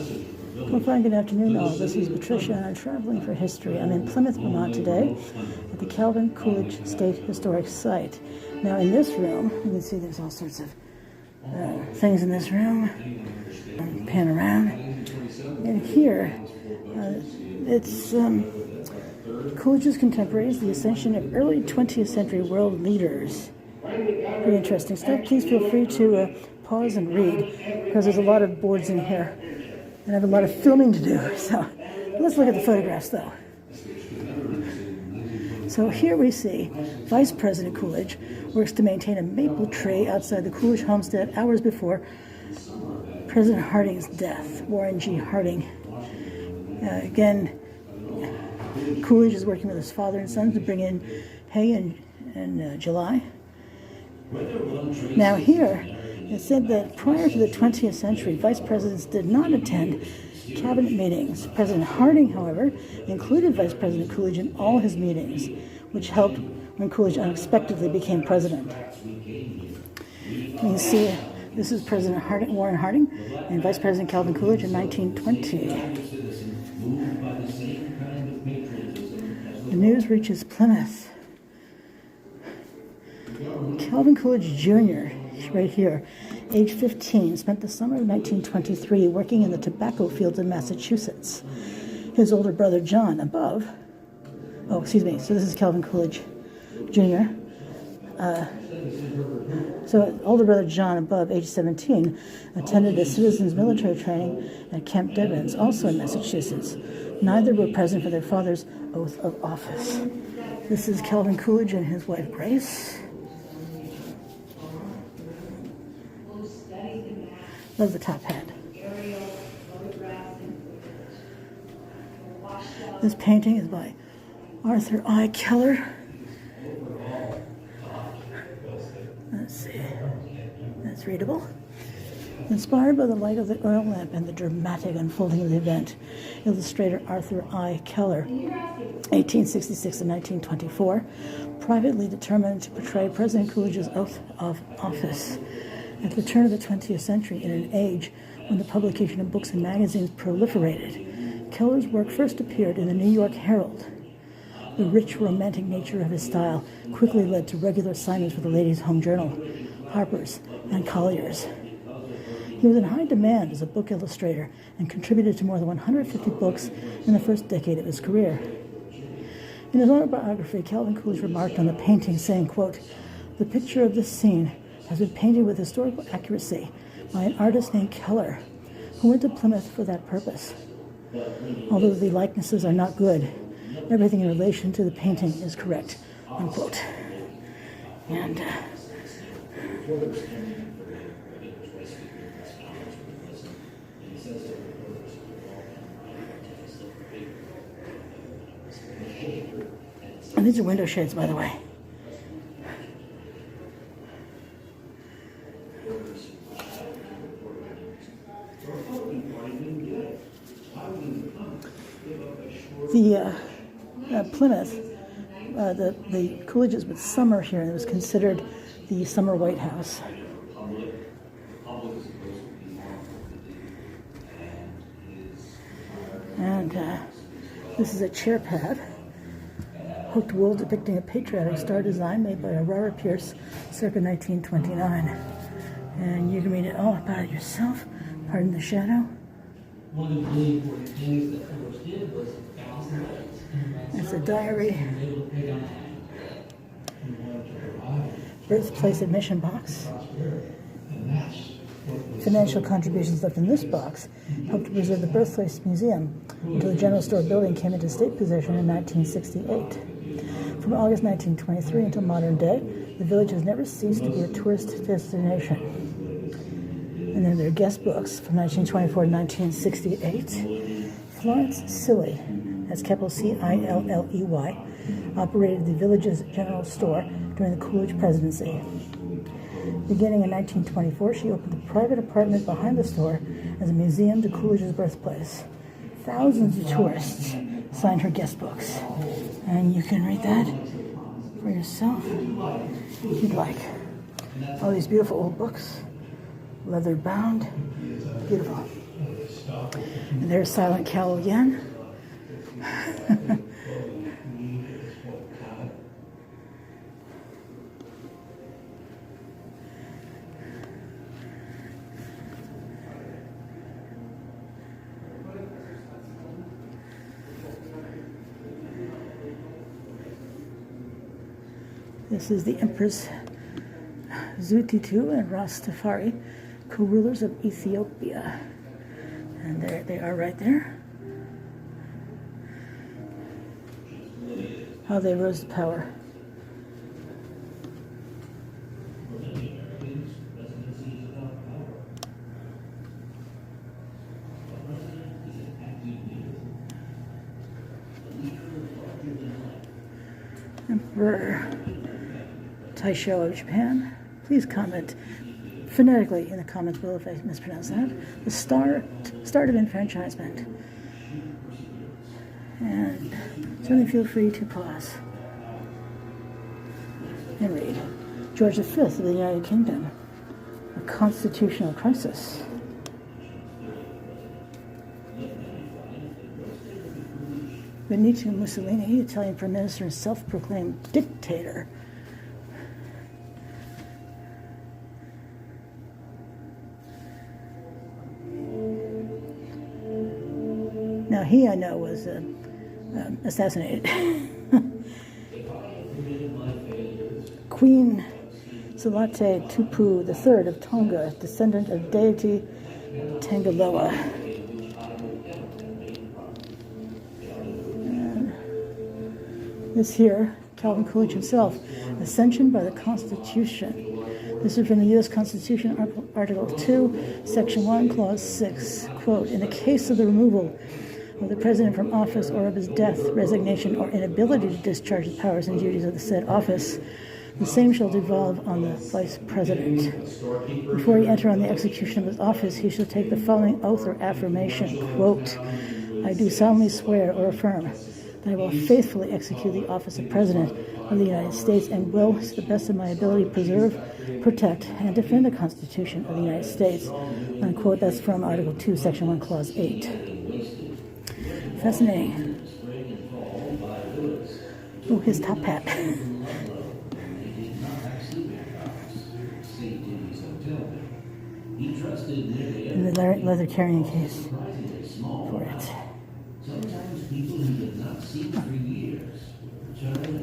Well, fine, good afternoon all. This is Patricia and I'm traveling for history. I'm in Plymouth, Vermont today at the Calvin-Coolidge State Historic Site. Now in this room, you can see there's all sorts of things in this room. Pan around. And here, it's Coolidge's contemporaries, the ascension of early 20th century world leaders. Pretty interesting stuff. Please feel free to pause and read, because there's a lot of boards in here. And I have a lot of filming to do, so let's look at the photographs, though. So here we see Vice President Coolidge works to maintain a maple tree outside the Coolidge homestead hours before President Harding's death, Warren G. Harding. Again, Coolidge is working with his father and son to bring in hay in July. Now here, it said that prior to the 20th century, vice presidents did not attend cabinet meetings. President Harding, however, included Vice President Coolidge in all his meetings, which helped when Coolidge unexpectedly became president. You can see this is President Warren Harding and Vice President Calvin Coolidge in 1920. The news reaches Plymouth. Calvin Coolidge Jr., right here, age 15, spent the summer of 1923 working in the tobacco fields in Massachusetts. His older brother John above, so this is Calvin Coolidge Jr. So older brother John above, age 17, attended a citizens military training at Camp Devens, also in Massachusetts. Neither were present for their father's oath of office. This is Calvin Coolidge and his wife Grace. Love the top hat. This painting is by Arthur I. Keller. Let's see. That's readable. Inspired by the light of the oil lamp and the dramatic unfolding of the event, illustrator Arthur I. Keller, 1866 to 1924, privately determined to portray President Coolidge's oath of office. At the turn of the 20th century, in an age when the publication of books and magazines proliferated, Keller's work first appeared in the New York Herald. The rich, romantic nature of his style quickly led to regular assignments for the Ladies' Home Journal, Harper's, and Collier's. He was in high demand as a book illustrator and contributed to more than 150 books in the first decade of his career. In his autobiography, Calvin Coolidge remarked on the painting, saying, quote, "The picture of this scene has been painted with historical accuracy by an artist named Keller, who went to Plymouth for that purpose. Although the likenesses are not good, everything in relation to the painting is correct," unquote. And these are window shades, by the way. The Plymouth, the Coolidges would summer here, and it was considered the summer White House. And this is a chair pad, hooked wool depicting a patriotic star design made by Aurora Pierce circa 1929. And you can read it all about it yourself. Pardon the shadow. One of the important things that Coolidge did was it's a diary, birthplace admission box. Financial contributions left in this box helped to preserve the Birthplace Museum until the General Store building came into state possession in 1968. From August 1923 until modern day, the village has never ceased to be a tourist destination. And then there are guest books from 1924 to 1968. Florence Cilley, that's capital C-I-L-L-E-Y, operated the village's general store during the Coolidge presidency. Beginning in 1924, she opened a private apartment behind the store as a museum to Coolidge's birthplace. Thousands of tourists signed her guest books. And you can read that for yourself if you'd like. All these beautiful old books, leather bound, beautiful. And there's Silent Cow again. This is the empresszewditu and Rastafari, co-rulers of Ethiopia. And there they are right there. How they rose to power. Emperor Taisho of Japan. Please comment phonetically in the comments below if I mispronounce that. The start of enfranchisement. And certainly feel free to pause and read. George V of the United Kingdom. A constitutional crisis. Benito Mussolini, Italian Prime Minister and self-proclaimed dictator. Now he, I know, was assassinated. Queensalote Tupu III of Tonga, descendant of deity Tangaloa. This here, Calvin Coolidge himself, ascension by the Constitution. This is from the U.S. Constitution, Article 2, Section 1, Clause 6. Quote, in the case of the removal of the president from office or of his death, resignation, or inability to discharge the powers and duties of the said office, the same shall devolve on the vice president. Before he enter on the execution of his office, he shall take the following oath or affirmation. Quote, I do solemnly swear or affirm that I will faithfully execute the office of President of the United States and will, to the best of my ability, preserve, protect, and defend the Constitution of the United States. Unquote. That's from Article 2, Section 1, Clause 8. Fascinating. Oh, his top hat. And the leather carrying case for it. Sometimes people who did not see for years return